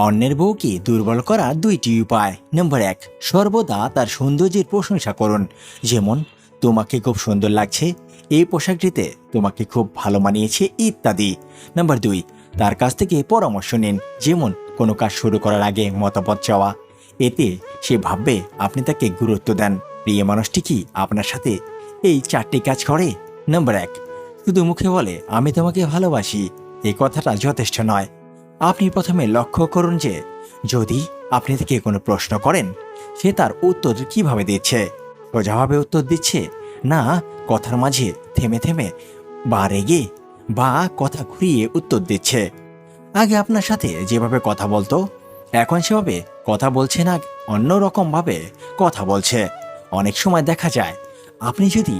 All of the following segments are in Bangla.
অন্যের বউকে দুর্বল করা দুইটি উপায়। নম্বর 1, সর্বদা তার সৌন্দর্যের প্রশংসা করুন। যেমন, তোমাকে খুব সুন্দর লাগছে, এই পোশাকটিতে তোমাকে খুব ভালো মানিয়েছে ইত্যাদি। নম্বর 2, তার কাছ থেকে পরামর্শ নিন। যেমন, কোনো কাজ শুরু করার আগে মতামত চাওয়া। এতে সে ভাববে আপনি তাকে গুরুত্ব দেন। প্রিয় মানুষটি কি আপনার সাথে এই 4টি কাজ করে? নম্বর 1, শুধু মুখে বলে আমি তোমাকে ভালোবাসি, এই কথাটা যথেষ্ট নয়। আপনি প্রথমে লক্ষ্য করুন যে যদি আপনি থেকে কোনো প্রশ্ন করেন, সে তার উত্তর কিভাবে দিচ্ছে। সোজাভাবে উত্তর দিচ্ছে, না কথার মাঝে থেমে থেমে বা রেগে বা কথা ঘুরিয়ে উত্তর দিচ্ছে। আগে আপনার সাথে যেভাবে কথা বলতো, এখন সেভাবে কথা বলছে না, অন্য রকমভাবে কথা বলছে। অনেক সময় দেখা যায় আপনি যদি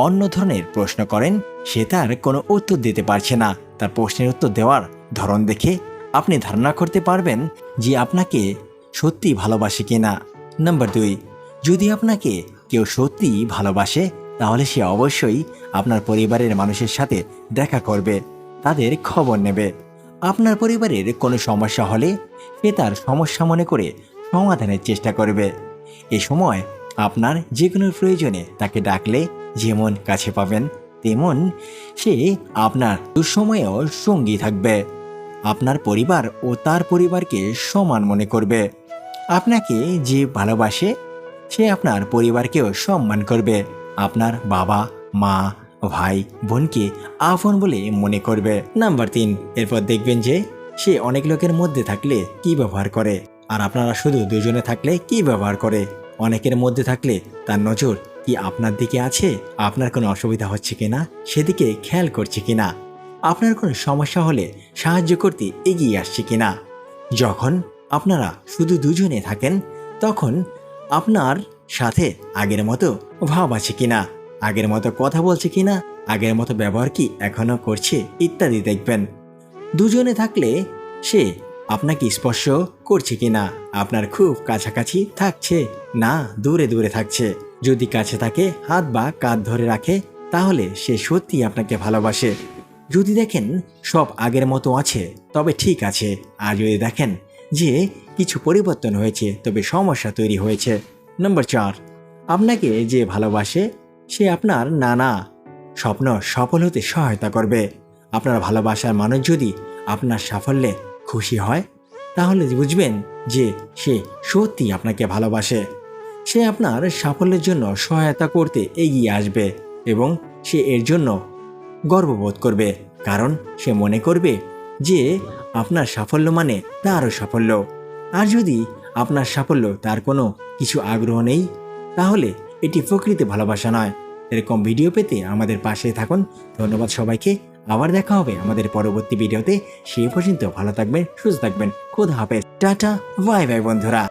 অন্য ধরনের প্রশ্ন করেন, সে তার কোনো উত্তর দিতে পারছে না। তার প্রশ্নের উত্তর দেওয়ার ধরন দেখে আপনি ধারণা করতে পারবেন যে আপনাকে সত্যি ভালোবাসে কিনা। নম্বর 2, যদি আপনাকে কেউ সত্যি ভালোবাসে, তাহলে সে অবশ্যই আপনার পরিবারের মানুষের সাথে দেখা করবে, তাদের খবর নেবে। আপনার পরিবারের কোনো সমস্যা হলে সে তার সমস্যা মনে করে সমাধানের চেষ্টা করবে। এ সময় আপনার যে কোনো প্রয়োজনে তাকে ডাকলে যেমন কাছে পাবেন, তেমন সে আপনার দুঃসময়েও সঙ্গী থাকবে। আপনার পরিবার ও তার পরিবারকে সমান মনে করবে। আপনাকে যে ভালোবাসে সে আপনার পরিবারকেও সম্মান করবে। আপনার বাবা, মা, ভাই, বোনকে আপন বলে মনে করবে। নাম্বার 3, এরপর দেখবেন যে সে অনেক লোকের মধ্যে থাকলে কি ব্যবহার করে, আর আপনারা শুধু দুজনে থাকলে কি ব্যবহার করে। অনেকের মধ্যে থাকলে তার নজর কি আপনার দিকে আছে, আপনার কোনো অসুবিধা হচ্ছে কিনা সেদিকে খেয়াল করছে কিনা, আপনার কোনো সমস্যা হলে সাহায্য করতে এগিয়ে আসছে কিনা। যখন আপনারা শুধু দুজনে থাকেন, তখন আপনার সাথে আগের মতো ভাব আছে কিনা, আগের মতো কথা বলছে কিনা, আগের মতো ব্যবহার কি এখনো করছে ইত্যাদি দেখবেন। দুজনে থাকলে সে আপনাকে স্পর্শ করছে কিনা, আপনার খুব কাছাকাছি থাকছে না দূরে দূরে থাকছে। যদি কাছে থাকে, হাত বা কাঁধ ধরে রাখে, তাহলে সে সত্যি আপনাকে ভালোবাসে। যদি দেখেন সব আগের মতো আছে, তবে ঠিক আছে। আর যদি দেখেন যে কিছু পরিবর্তন হয়েছে, তবে সমস্যা তৈরি হয়েছে। নম্বর 4, আপনাকে যে ভালোবাসে সে আপনার নানা স্বপ্ন সফল হতে সহায়তা করবে। আপনার ভালোবাসার মানুষ যদি আপনার সাফল্যে খুশি হয়, তাহলে বুঝবেন যে সে সত্যি আপনাকে ভালোবাসে। সে আপনার সাফল্যের জন্য সহায়তা করতে এগিয়ে আসবে এবং সে এর জন্য গর্ববোধ করবে, কারণ সে মনে করবে যে আপনার সাফল্য মানে তারও সাফল্য। আর যদি আপনার সাফল্য তার কোনো কিছু আগ্রহ নেই, তাহলে এটি প্রকৃত ভালোবাসা নয়। এরকম ভিডিও পেতে আমাদের পাশে থাকুন। ধন্যবাদ সবাইকে। আবার দেখা হবে আমাদের পরবর্তী ভিডিওতে। সেই পর্যন্ত ভালো থাকবেন, সুস্থ থাকবেন। খোদা হাফেজ, টাটা, বাই বাই বন্ধুরা।